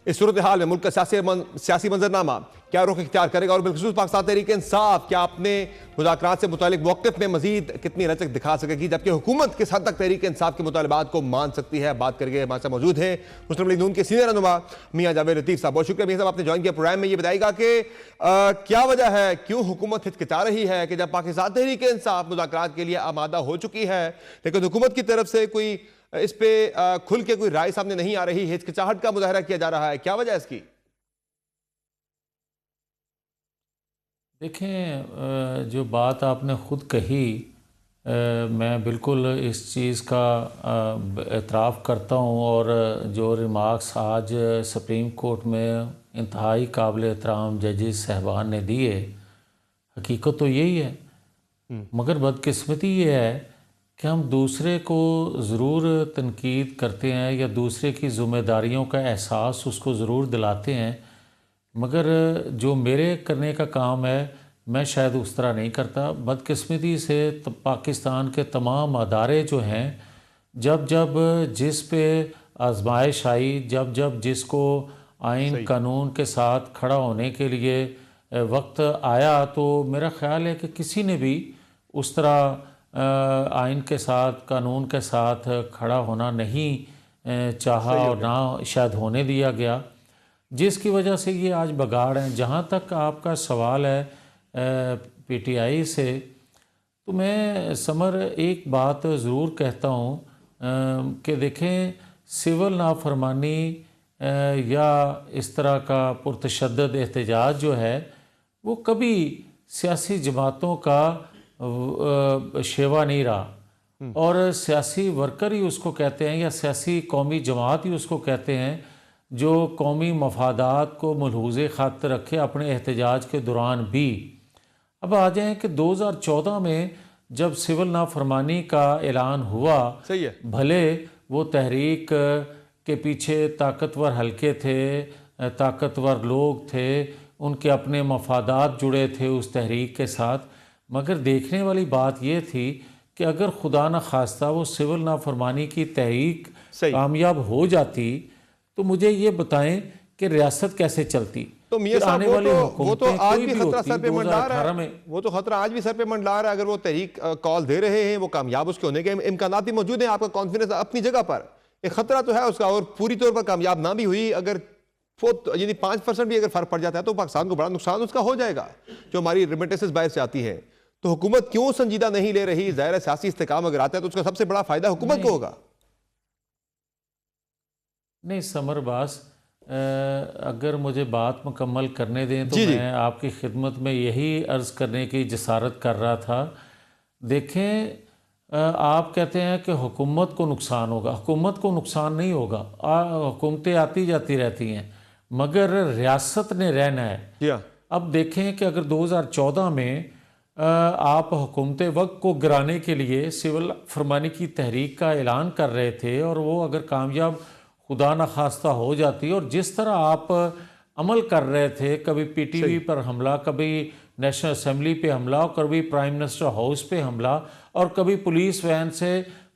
इस सूरत हाल में मुल्क का सियासी मंजरनामा क्या रुख इख्तियार करेगा और बिलखुसूस पाकिस्तान तहरीक इंसाफ क्या अपने मुज़ाकरात से मुतालिक मौक़िफ़ में मजीद कितनी रचक दिखा सकेगी, जबकि हुकूमत किस हद तक तहरीक इंसाफ के मुतालबात को मान सकती है। बात करके हमारे साथ मौजूद है मुस्लिम लीग नून के सीनियर रहनुमा मियां जावेद लतीफ़ साहब। बहुत शुक्रिया मियां साहब, आपने ज्वाइन किया प्रोग्राम में। ये बताइएगा कि क्या वजह है, क्यों हुकूमत हिचकिचा रही है कि जब पाकिस्तान तहरीक इंसाफ मुज़ाकरात के लिए आमादा हो चुकी है लेकिन हुकूमत की तरफ से कोई इस पे खुल के कोई राय सामने नहीं आ रही, हिचकिचाहट का मुजाहरा किया जा रहा है, क्या वजह है इसकी? देखें, जो बात आपने ख़ुद कही, मैं बिल्कुल इस चीज़ का एतराफ़ करता हूँ और जो रिमार्क्स आज सुप्रीम कोर्ट में इंतहाई काबिल एहतराम जजेस साहबान ने दिए, हकीकत तो यही है। मगर बदकिस्मती ये है कि हम दूसरे को ज़रूर तनकीद करते हैं या दूसरे की ज़िम्मेदारियों का एहसास उसको ज़रूर दिलाते हैं, मगर जो मेरे करने का काम है मैं शायद उस तरह नहीं करता। बदकिस्मती से पाकिस्तान के तमाम अदारे जो हैं, जब जब जिस पे आजमाइश आई, जब जब जिसको आइन कानून के साथ खड़ा होने के लिए वक्त आया, तो मेरा ख़्याल है कि किसी ने भी उस तरह आइन के साथ, कानून के साथ खड़ा होना नहीं चाहा और ना शायद होने दिया गया, जिसकी वजह से ये आज बगाड़ है। जहाँ तक आपका सवाल है पीटीआई से, तो मैं समर एक बात ज़रूर कहता हूँ कि देखें, सिविल नाफरमानी या इस तरह का पुरतशद्दद एहतजाज जो है वो कभी सियासी जमातों का शेवा नहीं रहा और सियासी वर्कर ही उसको कहते हैं या सियासी कौमी जमात ही उसको कहते हैं जो कौमी मफादात को मलहूज़े खातिर रखे अपने एहतजाज के दौरान भी। अब आ जाएँ कि 2014 में जब सिविल नाफरमानी का ऐलान हुआ, सही है, भले वो तहरीक के पीछे ताकतवर हलके थे, ताकतवर लोग थे, उनके अपने मफादात जुड़े थे उस तहरीक के साथ, मगर देखने वाली बात ये थी कि अगर खुदा न खास्ता वो सिविल नाफरमानी की तहरीक कामयाब हो जाती तो मुझे ये बताएं कि रियासत कैसे चलती। तो मियां साहब वो तो आज भी खतरा सर पे मंडला रहा है, वो तो खतरा आज भी सर पे मंडला रहा है। अगर वो तहरीक कॉल दे रहे हैं, वो कामयाब उसके होने के इम्कानात भी मौजूद हैं, आपका कॉन्फिडेंस अपनी जगह पर, एक खतरा तो है उसका, और पूरी तौर पर कामयाब ना भी हुई, अगर यदि 5% भी अगर फर्क पड़ जाता है तो पाकिस्तान को बड़ा नुकसान उसका हो जाएगा जो हमारी रेमिटेंसेस बाहर से आती है। तो हुकूमत क्यों संजीदा नहीं ले रही? ज़ाहिर सियासी इस्तेकाम अगर आता है तो उसका सबसे बड़ा फायदा हुकूमत को होगा। नहीं समर बास, अगर मुझे बात मुकम्मल करने दें तो मैं आपकी खिदमत में यही अर्ज़ करने की जसारत कर रहा था। देखें, आप कहते हैं कि हुकूमत को नुकसान होगा, हुकूमत को नुकसान नहीं होगा, हुकूमतें आती जाती रहती हैं, मगर रियासत ने रहना है। अब देखें कि अगर 2014 में आप हुकूमत वक्त को गिराने के लिए सिविल फरमानी की तहरीक का ऐलान कर रहे थे और वो अगर कामयाब खुदा न खास्ता हो जाती, और जिस तरह आप अमल कर रहे थे, कभी पीटीवी पर हमला, कभी नेशनल असेंबली पे हमला, कभी प्राइम मिनिस्टर हाउस पे हमला, और कभी पुलिस वैन से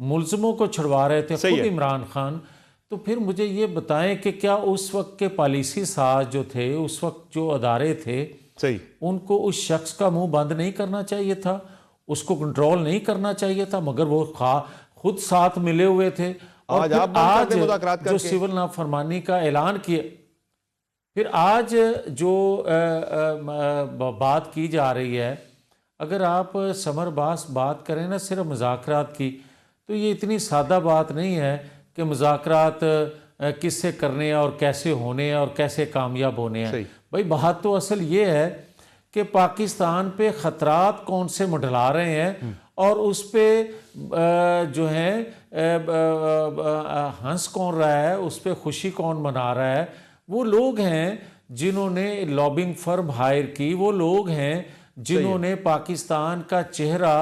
मुलजमों को छुड़वा रहे थे खुद इमरान खान, तो फिर मुझे ये बताएं कि क्या उस वक्त के पॉलिसी साज जो थे, उस वक्त जो अदारे थे, उनको उस शख्स का मुंह बंद नहीं करना चाहिए था, उसको कंट्रोल नहीं करना चाहिए था, मगर वो खुद साथ मिले हुए थे। और आज जो सिविल नाफरमानी का ऐलान किया, फिर आज जो बात की जा रही है, अगर आप समर बास बात करें ना सिर्फ मुज़ाकरात की, तो ये इतनी सादा बात नहीं है कि मुज़ाकरात किससे करने हैं और कैसे होने हैं और कैसे कामयाब होने हैं। भाई बात तो असल ये है कि पाकिस्तान पे ख़तरात कौन से मंडला रहे हैं और उस पर जो है हंस कौन रहा है, उस पर खुशी कौन मना रहा है। वो लोग हैं जिन्होंने लॉबिंग फर्म हायर की, वो लोग हैं जिन्होंने पाकिस्तान का चेहरा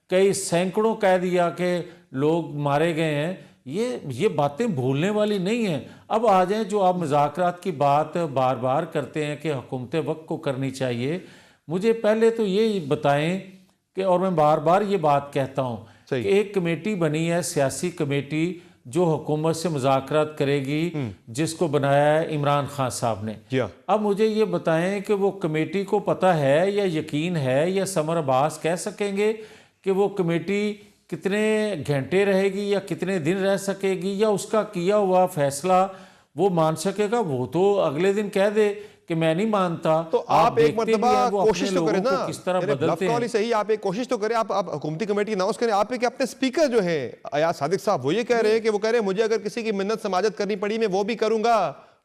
कई सैकड़ों कह दिया कि लोग मारे गए हैं। ये बातें भूलने वाली नहीं हैं। अब आ जाएं, जो आप मुज़ाकरात की बात बार बार करते हैं कि हुकूमत वक्त को करनी चाहिए, मुझे पहले तो ये बताएं कि, और मैं बार बार ये बात कहता हूँ कि एक कमेटी बनी है, सियासी कमेटी, जो हुकूमत से मुज़ाकरात करेगी, जिसको बनाया है इमरान खान साहब ने। जी हाँ। अब मुझे ये बताएं कि वो कमेटी को पता है या यकीन है या समर अब्बास कह सकेंगे कि वो कमेटी कितने घंटे रहेगी या कितने दिन रह सकेगी, या उसका किया हुआ फैसला वो मान सकेगा? वो तो अगले दिन कह दे कि मैं नहीं मानता। तो आप एक देखते भी मर्तबा हैं वो अपने कोशिश तो करें लोगों ना, को किस तरह यानी बदलते ब्लफ कॉल ही हैं। सही, आप एक कोशिश तो करें, आप हुकूमती कमेटी अनाउंस करें। आप कि अपने स्पीकर जो हैं अयाज सादिक साहब, वो ये कह रहे हैं कि वो कह रहे हैं मुझे अगर किसी की मिन्नत समाजत करनी पड़ी मैं वो भी करूंगा,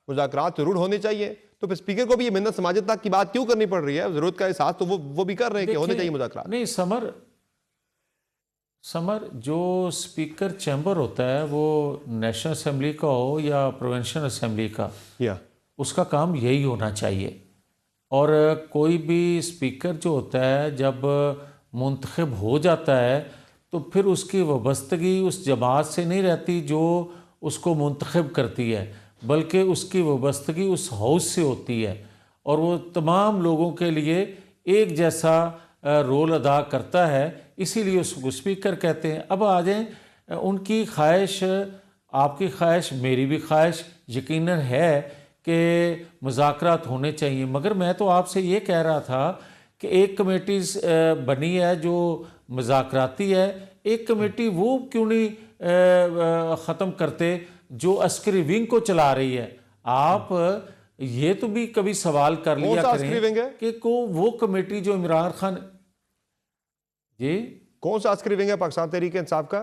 मुज़ाकरात जरूर होने चाहिए। तो फिर स्पीकर को भी ये मिन्नत समाजत की बात क्यों करनी पड़ रही है? जरूरत का एहसास तो वो भी कर रहे हैं कि होने चाहिए मुज़ाकरात। नहीं, समर जो स्पीकर चैम्बर होता है वो नेशनल असेंबली का हो या प्रोविंशियल असेंबली का, या उसका काम यही होना चाहिए। और कोई भी स्पीकर जो होता है जब मुंतखब हो जाता है तो फिर उसकी वाबस्तगी उस जमात से नहीं रहती जो उसको मुंतखब करती है, बल्कि उसकी वाबस्तगी उस हाउस से होती है, और वो तमाम लोगों के लिए एक जैसा रोल अदा करता है, इसीलिए उसको स्पीकर कहते हैं। अब आ जाएं उनकी ख्वाहिश, आपकी ख्वाहिश, मेरी भी ख्वाहिश यकीनन है कि मुज़ाकरात होने चाहिए, मगर मैं तो आपसे ये कह रहा था कि एक कमेटी बनी है जो मुज़ाकराती है, एक कमेटी वो क्यों नहीं ख़त्म करते जो अस्करी विंग को चला रही है? आप ये तो भी कभी सवाल कर लिया करें कि वो कमेटी जो इमरान खान, जी कौन सा अस्करी विंग है पाकिस्तान तहरीक इंसाफ का?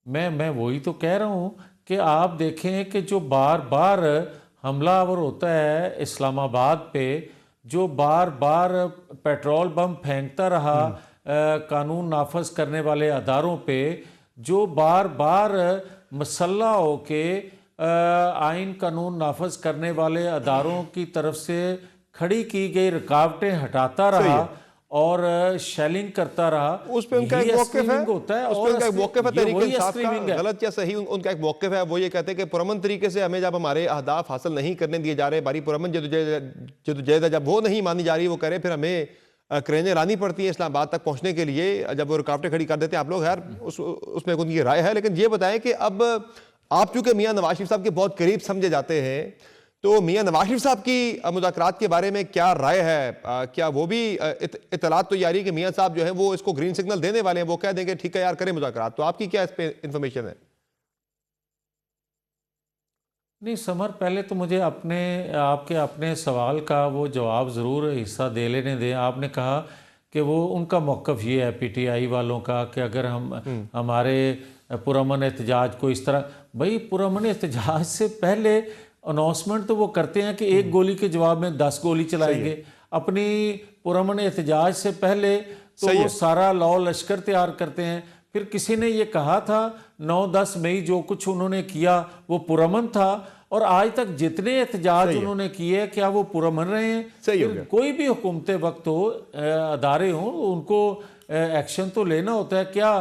मैं वही तो कह रहा हूँ कि आप देखें कि जो बार बार हमलावर होता है इस्लामाबाद पे, जो बार बार पेट्रोल बम फेंकता रहा कानून नाफज करने वाले अदारों पे, जो बार बार मसल्ला होके आइन कानून नाफज करने वाले अदारों की तरफ से खड़ी की गई रुकावटें हटाता रहा और शेलिंग करता रहा, उस पे उनका एक मौक़िफ़ है, होता है। उस पे उनका एक मौक़िफ़ है तहरीक इंसाफ का, है। गलत या सही उनका एक मौक़िफ़ है। वो ये कहते हैं कि पुरअमन तरीके से हमें जब हमारे अहदाफ हासिल नहीं करने दिए जा रहे, बारी पुरअमन जदोजहद जब वो नहीं मानी जा रही, वो कह रहे फिर हमें क्रेनें लानी पड़ती है इस्लामाबाद तक पहुंचने के लिए, जब वो रुकावटें खड़ी कर देते हैं आप लोग। यार उसमें उनकी राय है, लेकिन ये बताएं कि अब आप चूंकि मियां नवाज शरीफ साहब के बहुत करीब समझे जाते हैं, तो मियां नवाज शरीफ साहब की मुज़ाकरात के बारे में क्या राय है? क्या वो भी इतलात तो यारी कि मियां साहब जो है वो इसको ग्रीन सिग्नल देने वाले हैं, वो कह देंगे ठीक है यार करें मुज़ाकरात? तो आपकी क्या इस पे इंफॉर्मेशन है? नहीं समर, पहले तो मुझे आपके अपने सवाल का वो जवाब ज़रूर हिस्सा दे लेने दें। आपने कहा कि वो उनका मौक़िफ़ ये है पीटीआई वालों का कि अगर हमारे पुरअमन एहतजाज को इस तरह, भाई पुरअमन एहतजाज से पहले अनाउंसमेंट तो वो करते हैं कि एक गोली के जवाब में 10 गोली चलाएंगे। अपनी पुरअमन एहतजाज से पहले तो वो सारा लौ लश्कर तैयार करते हैं। फिर किसी ने ये कहा था 9-10 मई जो कुछ उन्होंने किया वो पुरअमन था, और आज तक जितने एहतजाज उन्होंने किए क्या वो पुरअमन रहे हैं? फिर कोई भी हुकूमत वक्त हो, अदारे हों, उनको एक्शन तो लेना होता है। क्या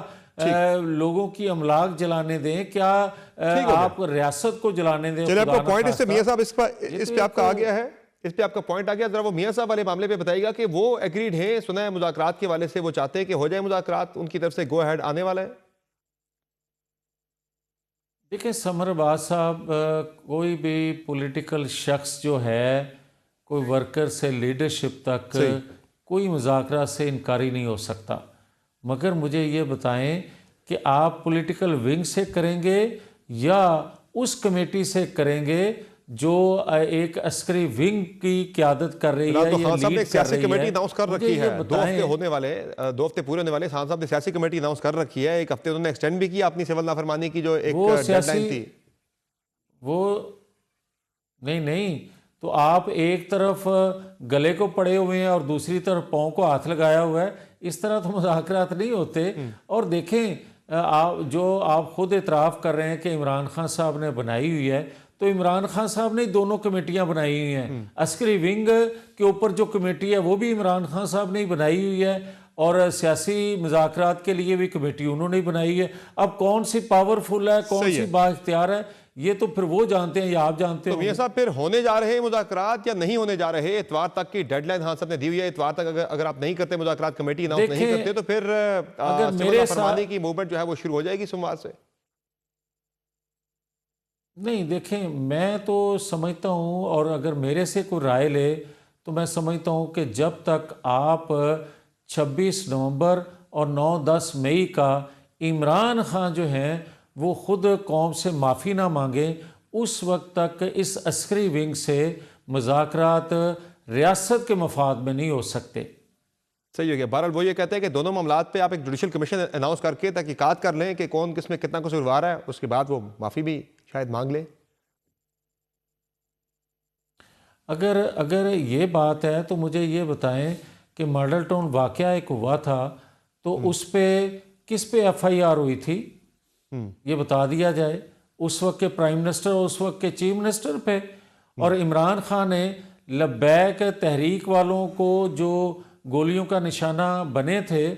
लोगों की अमलाक जलाने दें? क्या आप रियासत को जलाने दें? चलिए आपका पॉइंट इससे मियां साहब इस पे आपका आ गया है, इस पे आपका पॉइंट आ गया। जरा वो मियां साहब वाले मामले पे बताइएगा कि वो एग्रीड हैं, सुना है मुज़ाकरात के वाले से वो चाहते हैं कि हो जाए मुज़ाकरात, उनकी तरफ से गो अहेड आने वाला है। देखिए समर अब्बास साहब, कोई भी पॉलिटिकल शख्स जो है, कोई वर्कर से लीडरशिप तक कोई मुज़ाकरात से इनकारी नहीं हो सकता। मगर मुझे ये बताएं कि आप पॉलिटिकल विंग से करेंगे या उस कमेटी से करेंगे जो एक अस्करी विंग की क़यादत कर रही है। तो खान साहब ने एक सियासी कमेटी अनाउंस कर रखी है, 2 हफ्ते होने वाले, 2 हफ्ते पूरे होने वाले। खान साहब ने सियासी कमेटी अनाउंस कर रखी है, 1 हफ्ते उन्होंने एक्सटेंड भी किया अपनी सिविल नाफरमानी की जो एक डेडलाइन थी। वो नहीं, तो आप एक तरफ गले को पड़े हुए हैं और दूसरी तरफ पाँव को हाथ लगाया हुआ है, इस तरह तो मुज़ाकरात नहीं होते। और देखें आप खुद इतराफ़ कर रहे हैं कि इमरान खान साहब ने बनाई हुई है, तो इमरान खान साहब ने दोनों कमेटियां बनाई हुई हैं। अस्करी विंग के ऊपर जो कमेटी है वो भी इमरान खान साहब ने ही बनाई हुई है, और सियासी मुज़ाकरात के लिए भी कमेटी उन्होंने ही बनाई है। अब कौन सी पावरफुल है, कौन सी बाइख्तियार है, ये तो फिर वो जानते हैं या आप जानते तो हो। मियां साहब फिर होने जा रहे हैं मुज़ाकरात या नहीं होने जा रहे? इतवार तक की डेडलाइन हाँ साहब ने दी हुई है, इतवार तक अगर आप नहीं करते, मुज़ाकरात कमेटी अनाउंस नहीं देखें, करते, तो फिर अगर सिविल मेरे नाफरमानी की मूवमेंट जो है वो शुरू हो जाएगी सोमवार से। नहीं, देखें, मैं तो समझता हूँ, और अगर मेरे से कोई राय ले तो मैं समझता हूँ कि जब तक आप 26 नवंबर और 9-10 मई का इमरान खान जो हैं वो ख़ुद कौम से माफ़ी ना मांगे, उस वक्त तक इस अस्करी विंग से मुज़ाकरात रियासत के मफाद में नहीं हो सकते। सही हो गया। बहरहाल वो ये कहते हैं कि दोनों मामलात पे आप एक जुडिशल कमीशन अनाउंस करके तहकीकात कर लें कि कौन किस में कितना कसूरवार है, उसके बाद वो माफ़ी भी शायद मांग लें। अगर ये बात है तो मुझे ये बताएं कि मॉडल टाउन वाक़या एक हुआ था तो उस पे किस पे FIR हुई थी, ये बता दिया जाए। उस वक्त के प्राइम मिनिस्टर और उस वक्त के चीफ मिनिस्टर पे। और इमरान खान ने लब्बैक तहरीक वालों को जो गोलियों का निशाना बने थे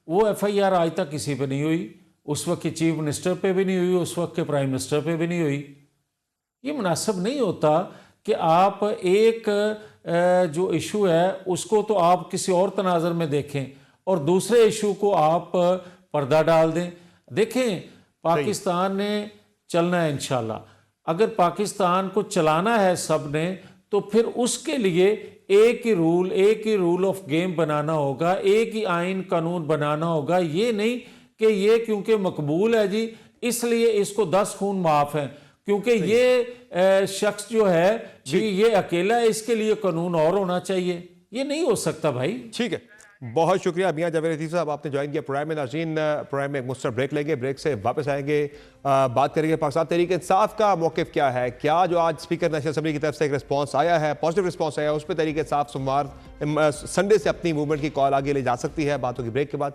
वो FIR आज तक किसी पे नहीं हुई, उस वक्त के चीफ मिनिस्टर पे भी नहीं हुई, उस वक्त के प्राइम मिनिस्टर पे भी नहीं हुई। ये मुनासिब नहीं होता कि आप एक जो इशू है उसको तो आप किसी और तनाज़र में देखें और दूसरे इशू को आप पर्दा डाल दें। देखें, पाकिस्तान ने चलना है इंशाल्लाह। अगर पाकिस्तान को चलाना है सब ने तो फिर उसके लिए एक ही रूल ऑफ गेम बनाना होगा, एक ही आइन कानून बनाना होगा। ये नहीं कि ये क्योंकि मकबूल है जी इसलिए इसको 10 खून माफ़ है, क्योंकि ये शख्स जो है जी ये अकेला है, इसके लिए कानून और होना चाहिए। ये नहीं हो सकता भाई। ठीक है, बहुत शुक्रिया मियां जावेद लतीफ़ साहब, आपने ज्वाइन किया प्रोग्राम में। नाज़रीन, प्रोग्राम में एक मुख्तसर ब्रेक लेंगे, ब्रेक से वापस आएंगे, बात करेंगे पाकिस्तान तहरीक इंसाफ का मौक़िफ़ क्या है। क्या जो आज स्पीकर नेशनल असम्बली की तरफ से एक रिस्पॉन्स आया है, पॉजिटिव रिस्पॉन्स आया है, उस पर तहरीक इंसाफ सोमवार संडे से अपनी मूवमेंट की कॉल आगे ले जा सकती है। बात होगी ब्रेक के बाद।